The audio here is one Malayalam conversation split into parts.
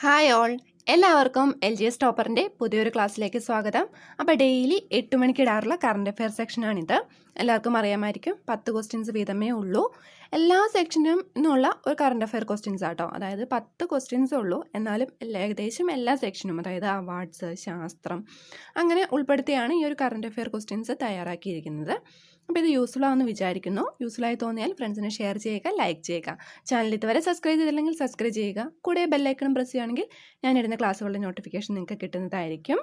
ഹായ് ഓൾ, എല്ലാവർക്കും LGS ടോപ്പറിൻ്റെ പുതിയൊരു ക്ലാസ്സിലേക്ക് സ്വാഗതം. അപ്പോൾ ഡെയിലി 8 മണിക്ക് ഇടാറുള്ള കറണ്ട് അഫെയർ സെക്ഷനാണിത്. എല്ലാവർക്കും അറിയാമായിരിക്കും, 10 ക്വസ്റ്റ്യൻസ് വീതമേ ഉള്ളൂ. എല്ലാ സെക്ഷനും നിന്നുള്ള ഒരു കറണ്ട് അഫെയർ ക്വസ്റ്റ്യൻസ് ആട്ടോ. അതായത് 10 ക്വസ്റ്റ്യൻസ് ഉള്ളൂ, എന്നാലും ഏകദേശം എല്ലാ സെക്ഷനും, അതായത് അവാർഡ്സ്, ശാസ്ത്രം അങ്ങനെ ഉൾപ്പെടുത്തിയാണ് ഈ ഒരു കറണ്ട് അഫെയർ ക്വസ്റ്റ്യൻസ് തയ്യാറാക്കിയിരിക്കുന്നത്. അപ്പോൾ ഇത് യൂസ്ഫുൾ ആണെന്ന് വിചാരിക്കുന്നു. യൂസ്ഫുള്ളായി തോന്നിയാൽ ഫ്രണ്ട്സിനെ ഷെയർ ചെയ്യുക, ലൈക്ക് ചെയ്യുക. ചാനൽ ഇതുവരെ സബ്സ്ക്രൈബ് ചെയ്തില്ലെങ്കിൽ സബ്സ്ക്രൈബ് ചെയ്യുക. കൂടെ ബെല്ലൈക്കണും പ്രസ് ചെയ്യുകയാണെങ്കിൽ ഞാനിടുന്ന ക്ലാസ്സുകളുടെ നോട്ടിഫിക്കേഷൻ നിങ്ങൾക്ക് കിട്ടുന്നതായിരിക്കും.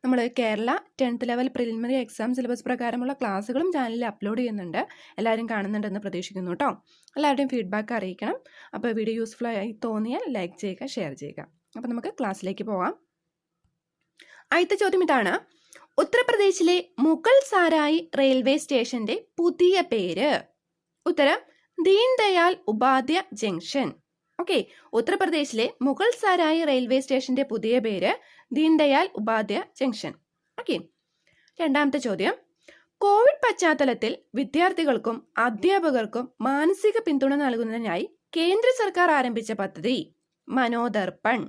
നമ്മൾ Kerala 10th level preliminary exam syllabus പ്രകാരമുള്ള ക്ലാസ്സുകളും ചാനലിൽ അപ്ലോഡ് ചെയ്യുന്നുണ്ട്. എല്ലാവരും കാണുന്നുണ്ടെന്ന് പ്രതീക്ഷിക്കുന്നു കേട്ടോ. എല്ലാവരുടെയും ഫീഡ്ബാക്ക് അറിയിക്കണം. അപ്പോൾ വീഡിയോ യൂസ്ഫുൾ ആയി തോന്നിയാൽ ലൈക്ക് ചെയ്യുക, ഷെയർ ചെയ്യുക. അപ്പോൾ നമുക്ക് ക്ലാസ്സിലേക്ക് പോകാം. ആദ്യത്തെ ചോദ്യം ഇതാണ്: ഉത്തർപ്രദേശിലെ മുഗൾ സാരായി റെയിൽവേ സ്റ്റേഷന്റെ പുതിയ പേര്. ഉത്തരം: ദീൻ ദയാൽ ഉപാധ്യ ജംഗ്ഷൻ. ഓക്കെ, ഉത്തർപ്രദേശിലെ മുഗൾ സാരായി റെയിൽവേ സ്റ്റേഷന്റെ പുതിയ പേര് ദീൻ ദയാൽ ഉപാധ്യ ജംഗ്ഷൻ. ഓക്കെ. രണ്ടാമത്തെ ചോദ്യം: കോവിഡ് പശ്ചാത്തലത്തിൽ വിദ്യാർത്ഥികൾക്കും അധ്യാപകർക്കും മാനസിക പിന്തുണ നൽകുന്നതിനായി കേന്ദ്ര സർക്കാർ ആരംഭിച്ച പദ്ധതി മനോദർപ്പൺ.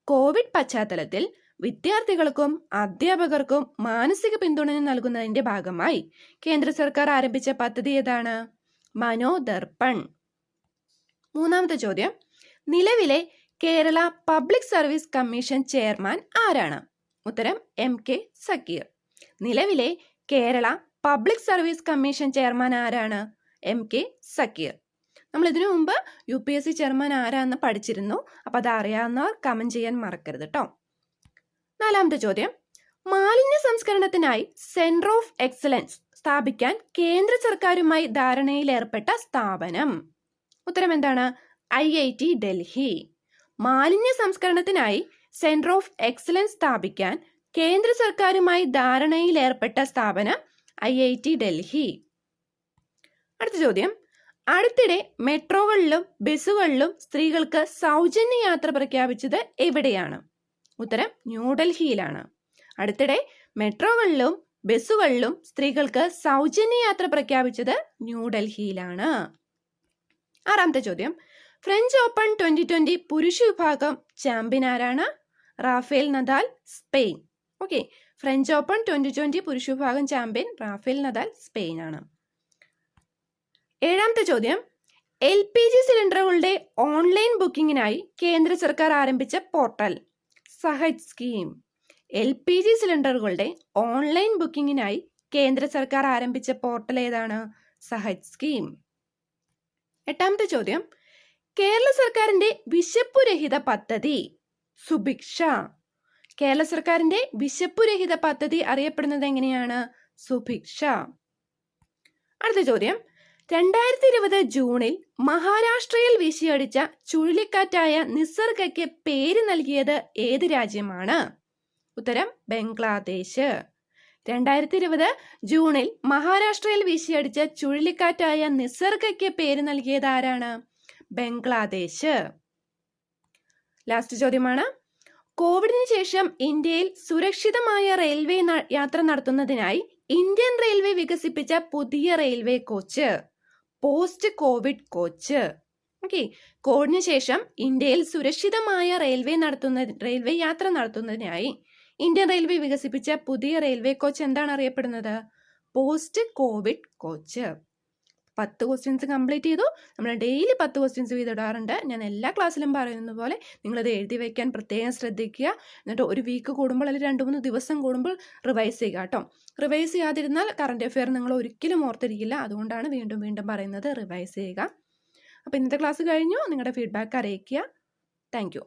കോവിഡ് പശ്ചാത്തലത്തിൽ വിദ്യാർത്ഥികൾക്കും അധ്യാപകർക്കും മാനസിക പിന്തുണ നൽകുന്നതിന്റെ ഭാഗമായി കേന്ദ്ര സർക്കാർ ആരംഭിച്ച പദ്ധതി ഏതാണ്? മനോദർപ്പൺ. മൂന്നാമത്തെ ചോദ്യം: നിലവിലെ Kerala public service commission chairman ആരാണ്? ഉത്തരം: MK സക്കീർ. നിലവിലെ Kerala public service commission chairman ആരാണ്? MK സക്കീർ. നമ്മൾ ഇതിനു മുമ്പ് UPSC ചെയർമാൻ ആരാന്ന് പഠിച്ചിരുന്നു. അപ്പോൾ അത് അറിയാവുന്നവർ കമന്റ് ചെയ്യാൻ മറക്കരുത് കേട്ടോ. നാലാമത്തെ ചോദ്യം: മാലിന്യ സംസ്കരണത്തിനായി സെന്റർ ഓഫ് എക്സലൻസ് സ്ഥാപിക്കാൻ കേന്ദ്ര സർക്കാരുമായി ധാരണയിലേർപ്പെട്ട സ്ഥാപനം. ഉത്തരം എന്താണ്? IIT ഡൽഹി. മാലിന്യ സംസ്കരണത്തിനായി സെന്റർ ഓഫ് എക്സലൻസ് സ്ഥാപിക്കാൻ കേന്ദ്ര സർക്കാരുമായി ധാരണയിലേർപ്പെട്ട സ്ഥാപനം IIT ഡൽഹി. അടുത്ത ചോദ്യം: അടുത്തിടെ മെട്രോകളിലും ബസ്സുകളിലും സ്ത്രീകൾക്ക് സൗജന്യ യാത്ര പ്രഖ്യാപിച്ചത് എവിടെയാണ്? ഉത്തരം: ന്യൂഡൽഹിയിലാണ്. അടുത്തിടെ മെട്രോകളിലും ബസ്സുകളിലും സ്ത്രീകൾക്ക് സൗജന്യ യാത്ര പ്രഖ്യാപിച്ചത് ന്യൂഡൽഹിയിലാണ്. ആറാമത്തെ ചോദ്യം: ഫ്രഞ്ച് ഓപ്പൺ 2020 പുരുഷ വിഭാഗം ചാമ്പ്യൻ ആരാണ്? Rafael Nadal, Spain. Okay, French open 2020 പുരുഷ വിഭാഗം ചാമ്പ്യൻ റാഫേൽ നദാൽ, സ്പെയിൻ ആണ്. ഏഴാമത്തെ ചോദ്യം: LPG സിലിണ്ടറുകളുടെ ഓൺലൈൻ ബുക്കിംഗിനായി കേന്ദ്ര സർക്കാർ ആരംഭിച്ച പോർട്ടൽ സഹജ് സ്കീം. LPG സിലിണ്ടറുകളുടെ ഓൺലൈൻ ബുക്കിംഗിനായി കേന്ദ്ര സർക്കാർ ആരംഭിച്ച പോർട്ടൽ ഏതാണ്? സഹജ് സ്കീം. എട്ടാമത്തെ ചോദ്യം: കേരള സർക്കാരിന്റെ വിശപ്പുരഹിത പദ്ധതി സുഭിക്ഷ. കേരള സർക്കാരിന്റെ വിശപ്പുരഹിത പദ്ധതി അറിയപ്പെടുന്നത് എങ്ങനെയാണ്? സുഭിക്ഷ. അടുത്ത ചോദ്യം: 2020 ജൂണിൽ മഹാരാഷ്ട്രയിൽ വീശിയടിച്ച ചുഴലിക്കാറ്റായ നിസർഗയ്ക്ക് പേര് നൽകിയത് ഏത് രാജ്യമാണ്? ഉത്തരം: ബംഗ്ലാദേശ്. 2020 ജൂണിൽ മഹാരാഷ്ട്രയിൽ വീശിയടിച്ച ചുഴലിക്കാറ്റായ നിസർഗയ്ക്ക് പേര് നൽകിയത് ആരാണ്? ബംഗ്ലാദേശ്. ലാസ്റ്റ് ചോദ്യമാണ്: കോവിഡിന് ശേഷം ഇന്ത്യയിൽ സുരക്ഷിതമായ റെയിൽവേ യാത്ര നടത്തുന്നതിനായി ഇന്ത്യൻ റെയിൽവേ വികസിപ്പിച്ച പുതിയ railway coach post Covid coach. Okay, കോവിഡിന് ശേഷം ഇന്ത്യയിൽ സുരക്ഷിതമായ റെയിൽവേ യാത്ര നടത്തുന്നതിനായി ഇന്ത്യൻ റെയിൽവേ വികസിപ്പിച്ച പുതിയ റെയിൽവേ കോച്ച് എന്താണ് അറിയപ്പെടുന്നത്? Post Covid coach. 10 questions complete ചെയ്തു. നമ്മൾ ഡെയിലി 10 ക്വസ്റ്റ്യൻസ് വീതിടാറുണ്ട്. ഞാൻ എല്ലാ ക്ലാസ്സിലും പറയുന്നത് പോലെ നിങ്ങളത് എഴുതി വയ്ക്കാൻ പ്രത്യേകം ശ്രദ്ധിക്കുക. എന്നിട്ട് ഒരു വീക്ക് കൂടുമ്പോൾ അല്ലെങ്കിൽ 2-3 ദിവസം കൂടുമ്പോൾ റിവൈസ് ചെയ്യുക കേട്ടോ. റിവൈസ് ചെയ്യാതിരുന്നാൽ കറണ്ട് അഫെയർ നിങ്ങൾ ഒരിക്കലും ഓർത്തിരിക്കില്ല. അതുകൊണ്ടാണ് വീണ്ടും വീണ്ടും പറയുന്നത്, റിവൈസ് ചെയ്യുക. അപ്പോൾ ഇന്നത്തെ ക്ലാസ് കഴിഞ്ഞു. നിങ്ങളുടെ ഫീഡ്ബാക്ക് അറിയിക്കുക. താങ്ക്